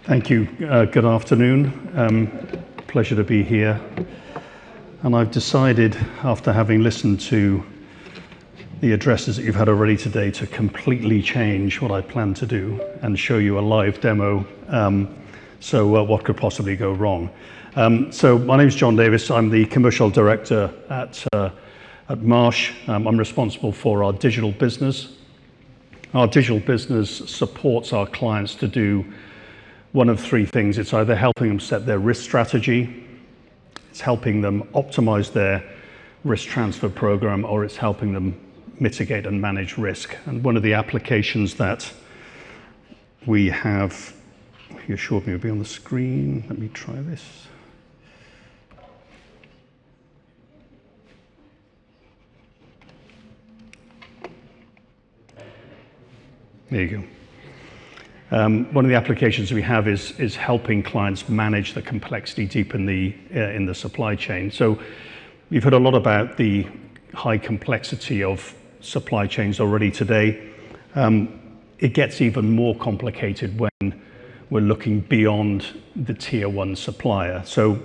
Thank you. Good afternoon. Pleasure to be here. And I've decided, after having listened to the addresses that you've had already today, to completely change what I plan to do and show you a live demo. What could possibly go wrong? So my name is John Davies. I'm the commercial director at Marsh. I'm responsible for our digital business. Our digital business supports our clients to do one of three things. It's either helping them set their risk strategy, it's helping them optimize their risk transfer program, or it's helping them mitigate and manage risk. And one of the applications that we have, you assured me it would be on the screen. Let me try this. There you go. One of the applications we have is helping clients manage the complexity deep in the supply chain. So you've heard a lot about the high complexity of supply chains already today. It gets even more complicated when we're looking beyond the tier one supplier. So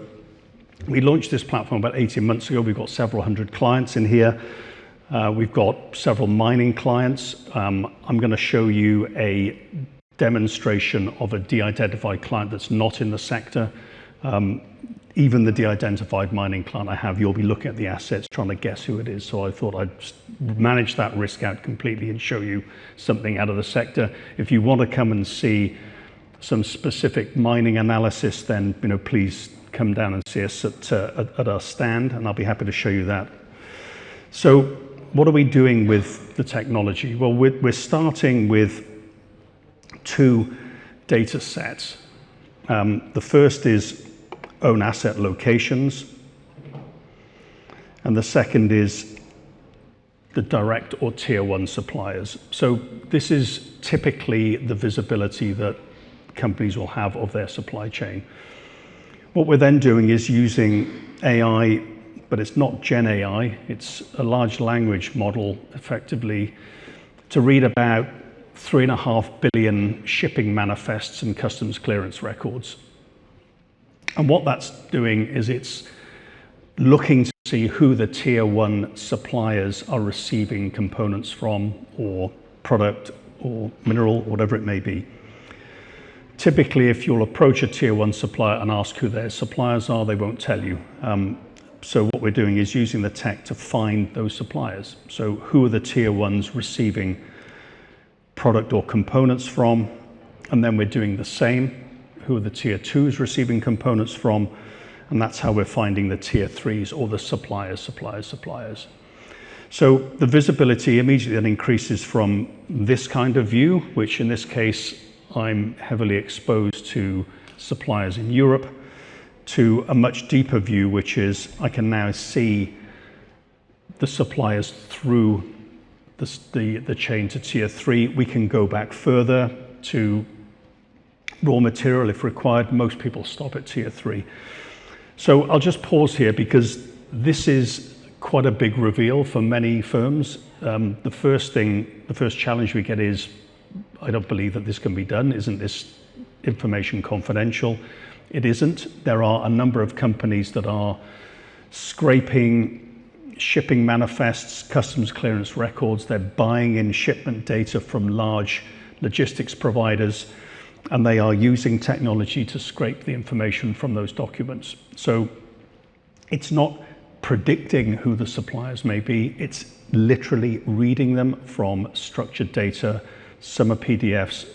we launched this platform about 18 months ago. We've got several hundred clients in here. We've got several mining clients. I'm going to show you a demonstration of a de-identified client that's not in the sector. Even the de-identified mining client I have, you'll be looking at the assets trying to guess who it is. So I thought I'd just manage that risk out completely and show you something out of the sector. If you want to come and see some specific mining analysis, then please come down and see us at our stand, and I'll be happy to show you that. So what are we doing with the technology? Well, we're starting with two data sets. The first is own asset locations, and the second is the direct or tier one suppliers. So this is typically the visibility that companies will have of their supply chain. What we're then doing is using AI, but it's not Gen AI, it's a large language model effectively to read about 3.5 billion shipping manifests and customs clearance records. And what that's doing is it's looking to see who the tier one suppliers are receiving components from, or product or mineral, whatever it may be. Typically, if you'll approach a tier one supplier and ask who their suppliers are, they won't tell you. So what we're doing is using the tech to find those suppliers. So who are the tier ones receiving product or components from? And then we're doing the same. Who are the tier twos receiving components from? And that's how we're finding the tier threes, or the suppliers. So the visibility immediately then increases from this kind of view, which in this case, I'm heavily exposed to suppliers in Europe, to a much deeper view, which is I can now see the suppliers through the chain to tier three. We can go back further to raw material if required. Most people stop at tier three. So I'll just pause here because this is quite a big reveal for many firms. The first challenge we get is, I don't believe that this can be done. Isn't this information confidential? It isn't. There are a number of companies that are scraping shipping manifests, customs clearance records. They're buying in shipment data from large logistics providers, and they are using technology to scrape the information from those documents. So it's not predicting who the suppliers may be, it's literally reading them from structured data, some are PDFs,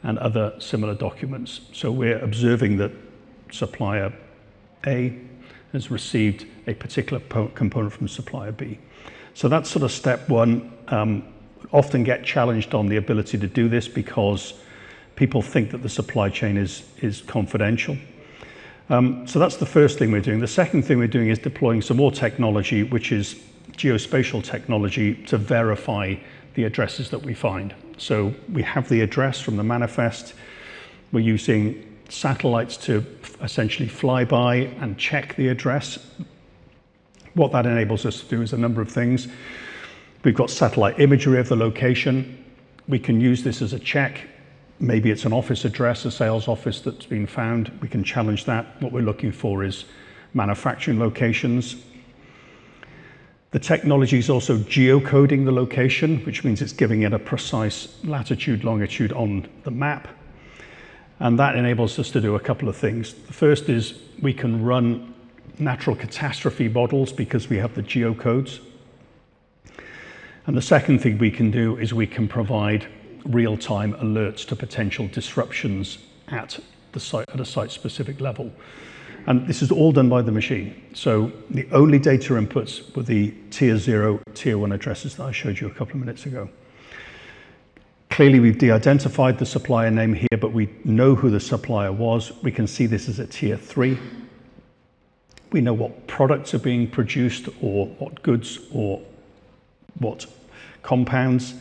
and other similar documents. So we're observing that supplier A has received a particular component from supplier B. So that's sort of step one. Often get challenged on the ability to do this because people think that the supply chain is confidential. So that's the first thing we're doing. The second thing we're doing is deploying some more technology, which is geospatial technology, to verify the addresses that we find. So we have the address from the manifest. We're using satellites to essentially fly by and check the address. What that enables us to do is a number of things. We've got satellite imagery of the location. We can use this as a check Maybe it's an office address, a sales office that's been found. We can challenge that. What we're looking for is manufacturing locations. The technology is also geocoding the location, which means it's giving it a precise latitude, longitude on the map. And that enables us to do a couple of things. The first is we can run natural catastrophe models because we have the geocodes. And the second thing we can do is we can provide real-time alerts to potential disruptions at the site, at a site-specific level. And this is all done by the machine. So the only data inputs were the tier 0, tier 1 addresses that I showed you a couple of minutes ago. Clearly, we've de-identified the supplier name here, but we know who the supplier was. We can see this is a tier 3. We know what products are being produced, or what goods, or what compounds,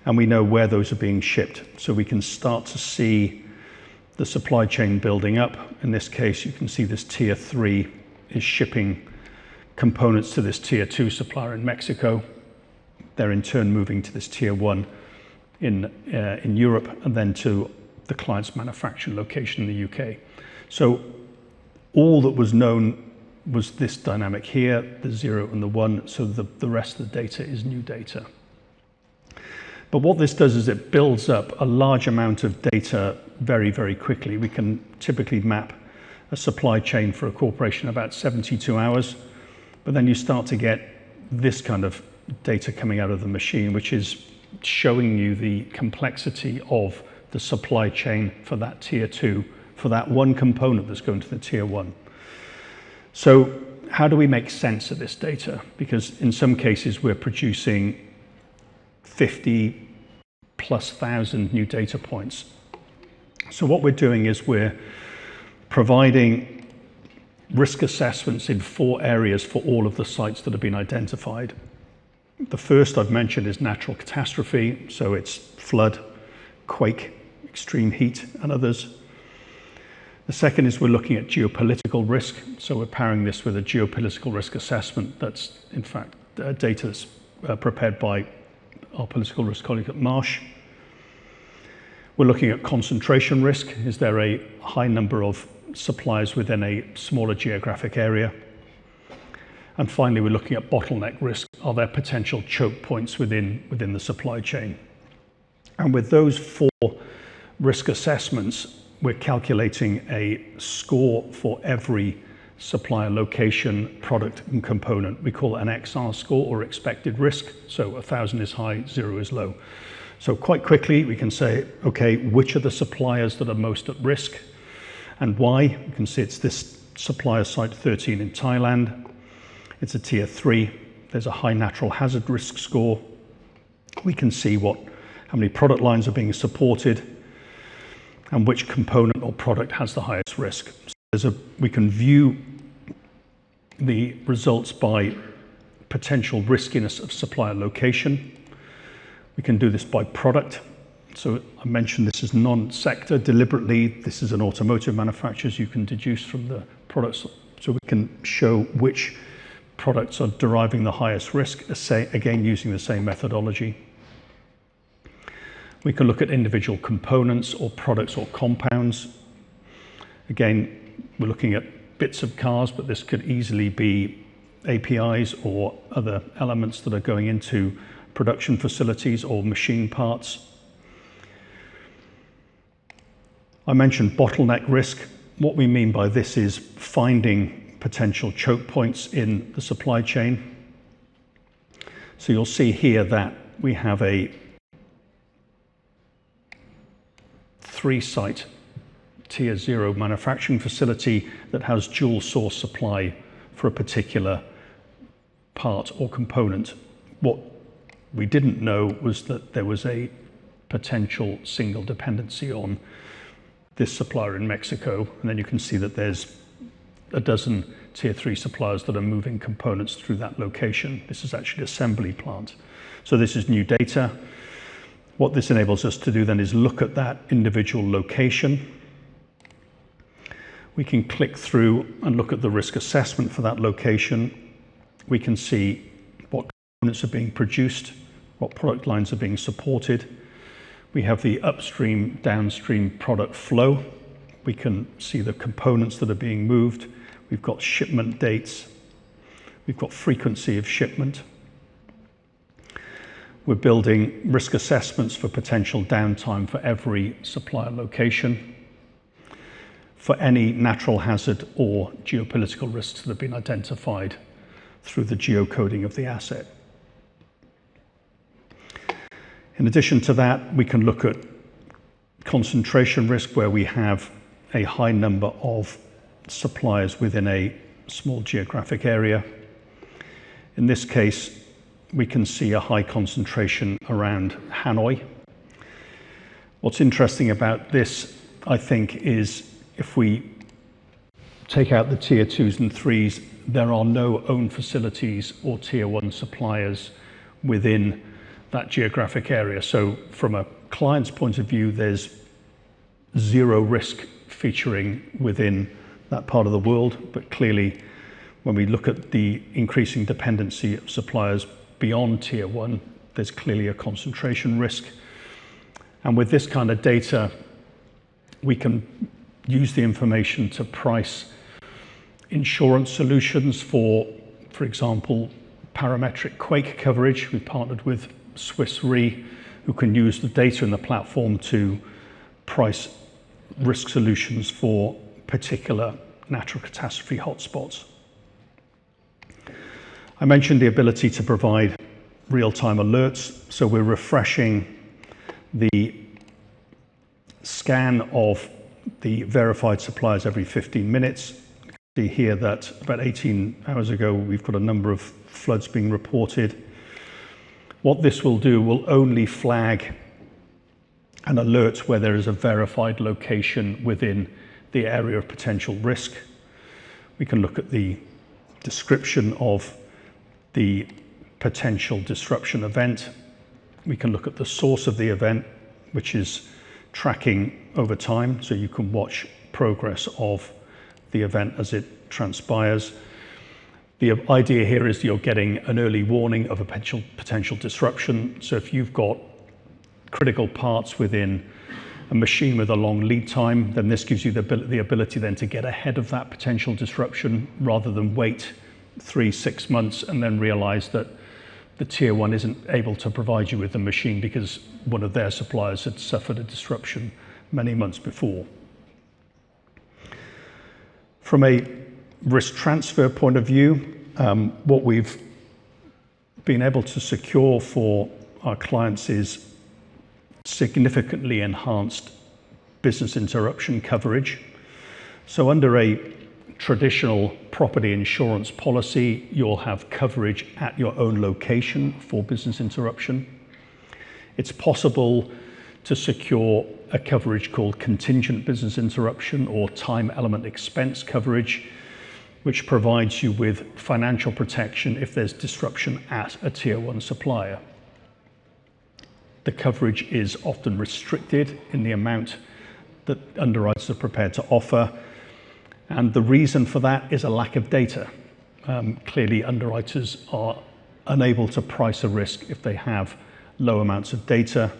and we know where those are being shipped. So we can start to see the supply chain building up. In this case, you can see this tier 3 is shipping components to this tier 2 supplier in Mexico. They're in turn moving to this tier 1 in Europe, and then to the client's manufacturing location in the UK. So all that was known was this dynamic here, the 0 and the 1, so the rest of the data is new data. But what this does is it builds up a large amount of data very, very quickly. We can typically map a supply chain for a corporation in about 72 hours, but then you start to get this kind of data coming out of the machine, which is showing you the complexity of the supply chain for that tier 2, for that one component that's going to the tier 1. So how do we make sense of this data? Because in some cases we're producing 50,000+ new data points. So what we're doing is we're providing risk assessments in 4 areas for all of the sites that have been identified. The first I've mentioned is natural catastrophe, so it's flood, quake, extreme heat, and others. The second is we're looking at geopolitical risk, so we're pairing this with a geopolitical risk assessment that's, in fact, data that's prepared by our political risk colleague at Marsh. We're looking at concentration risk. Is there a high number of suppliers within a smaller geographic area? And finally, we're looking at bottleneck risk. Are there potential choke points within the supply chain? And with those 4 risk assessments, we're calculating a score for every supplier location, product, and component. We call it an XR score, or expected risk. So 1,000 is high, 0 is low. So quite quickly, we can say, okay, which are the suppliers that are most at risk and why? You can see it's this supplier site 13 in Thailand. It's a tier 3. There's a high natural hazard risk score. We can see how many product lines are being supported and which component or product has the highest risk. So we can view the results by potential riskiness of supplier location. We can do this by product. So I mentioned this is non-sector deliberately. This is an automotive manufacturer. You can deduce from the products. So we can show which products are deriving the highest risk, again using the same methodology. We can look at individual components or products or compounds. Again, we're looking at bits of cars, but this could easily be APIs or other elements that are going into production facilities or machine parts. I mentioned bottleneck risk. What we mean by this is finding potential choke points in the supply chain. So you'll see here that we have a 3-site tier 0 manufacturing facility that has dual source supply for a particular part or component. What we didn't know was that there was a potential single dependency on this supplier in Mexico, and then you can see that there's a dozen tier 3 suppliers that are moving components through that location. This is actually an assembly plant. So this is new data. What this enables us to do then is look at that individual location. We can click through and look at the risk assessment for that location. We can see what components are being produced, what product lines are being supported. We have the upstream, downstream product flow. We can see the components that are being moved. We've got shipment dates. We've got frequency of shipment. We're building risk assessments for potential downtime for every supplier location, for any natural hazard or geopolitical risks that have been identified through the geocoding of the asset. In addition to that, we can look at concentration risk, where we have a high number of suppliers within a small geographic area. In this case, we can see a high concentration around Hanoi. What's interesting about this, I think, is if we take out the tier 2s and 3s, there are no own facilities or tier 1 suppliers within that geographic area. So from a client's point of view, there's zero risk featuring within that part of the world. But clearly, when we look at the increasing dependency of suppliers beyond tier 1, there's clearly a concentration risk. And with this kind of data, we can use the information to price insurance solutions for example, parametric quake coverage. We've partnered with Swiss Re, who can use the data in the platform to price risk solutions for particular natural catastrophe hotspots. I mentioned the ability to provide real-time alerts. So we're refreshing the scan of the verified suppliers every 15 minutes. You see here that about 18 hours ago, we've got a number of floods being reported. What this will do will only flag an alert where there is a verified location within the area of potential risk. We can look at the description of the potential disruption event. We can look at the source of the event, which is tracking over time, so you can watch progress of the event as it transpires. The idea here is you're getting an early warning of a potential disruption. So if you've got critical parts within a machine with a long lead time, then this gives you the ability then to get ahead of that potential disruption rather than wait 3-6 months and then realize that the tier 1 isn't able to provide you with the machine because one of their suppliers had suffered a disruption many months before. From a risk transfer point of view, what we've been able to secure for our clients is significantly enhanced business interruption coverage. So under a traditional property insurance policy, you'll have coverage at your own location for business interruption. It's possible to secure a coverage called contingent business interruption or time element expense coverage, which provides you with financial protection if there's disruption at a tier 1 supplier. The coverage is often restricted in the amount that underwriters are prepared to offer. And the reason for that is a lack of data. Clearly, underwriters are unable to price a risk if they have low amounts of data.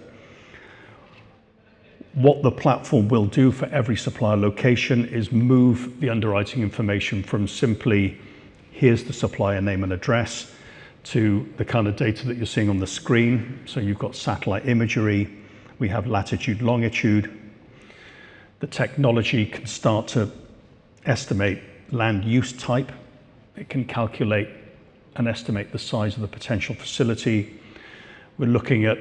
What the platform will do for every supplier location is move the underwriting information from simply, here's the supplier name and address, to the kind of data that you're seeing on the screen. So you've got satellite imagery, we have latitude, longitude. The technology can start to estimate land use type. It can calculate and estimate the size of the potential facility. We're looking at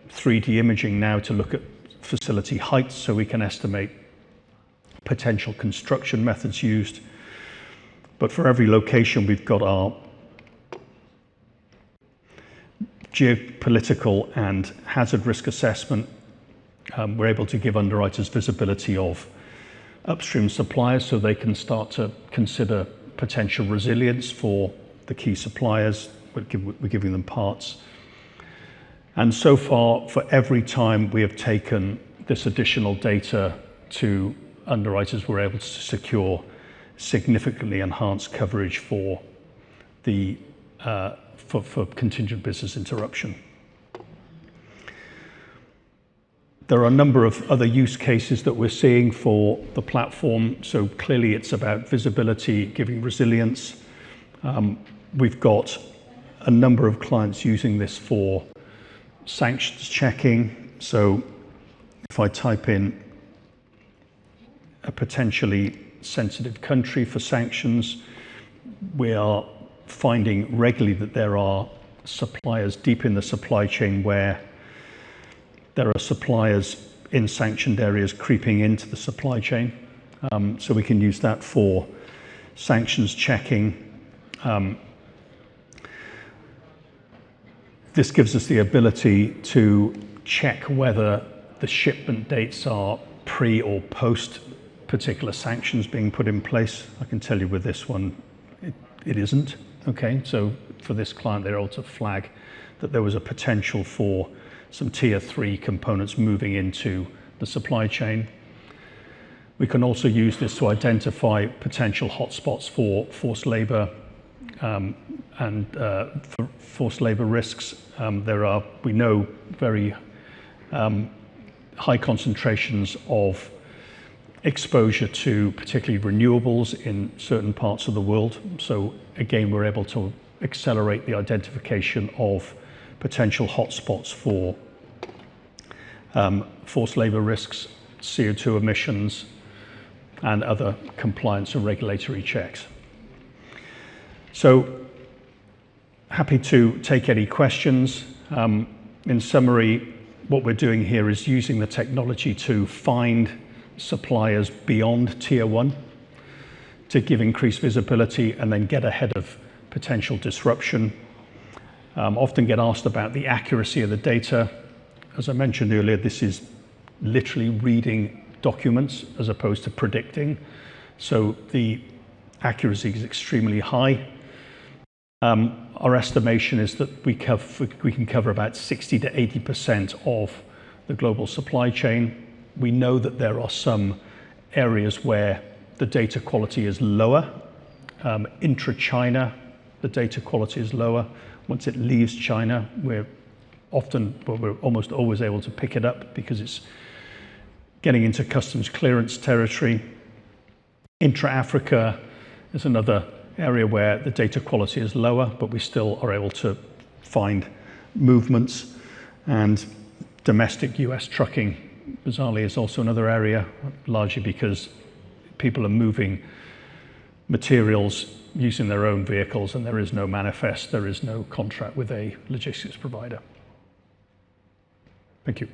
3D imaging now to look at facility heights so we can estimate potential construction methods used. But for every location, we've got our geopolitical and hazard risk assessment. We're able to give underwriters visibility of upstream suppliers so they can start to consider potential resilience for the key suppliers. We're giving them parts. And so far, for every time we have taken this additional data to underwriters, we're able to secure significantly enhanced coverage for the for contingent business interruption. There are a number of other use cases that we're seeing for the platform. So clearly it's about visibility, giving resilience. We've got a number of clients using this for sanctions checking. So if I type in a potentially sensitive country for sanctions, we are finding regularly that there are suppliers deep in the supply chain where there are suppliers in sanctioned areas creeping into the supply chain. So we can use that for sanctions checking. This gives us the ability to check whether the shipment dates are pre or post particular sanctions being put in place. I can tell you with this one, it isn't. Okay, so for this client, they're able to flag that there was a potential for some tier 3 components moving into the supply chain. We can also use this to identify potential hotspots for forced labor and for forced labor risks. There are, we know, very high concentrations of exposure to particularly renewables in certain parts of the world. So again, we're able to accelerate the identification of potential hotspots for forced labor risks, CO2 emissions, and other compliance and regulatory checks. So happy to take any questions. In summary, what we're doing here is using the technology to find suppliers beyond tier 1 to give increased visibility and then get ahead of potential disruption. Often get asked about the accuracy of the data. As I mentioned earlier, this is literally reading documents as opposed to predicting. So the accuracy is extremely high. Our estimation is that we can cover about 60 to 80% of the global supply chain. We know that there are some areas where the data quality is lower. Intra-China, the data quality is lower. Once it leaves China, we're almost always able to pick it up because it's getting into customs clearance territory. Intra-Africa is another area where the data quality is lower, but we still are able to find movements. And domestic US trucking, bizarrely, is also another area, largely because people are moving materials using their own vehicles, and there is no manifest, there is no contract with a logistics provider. Thank you.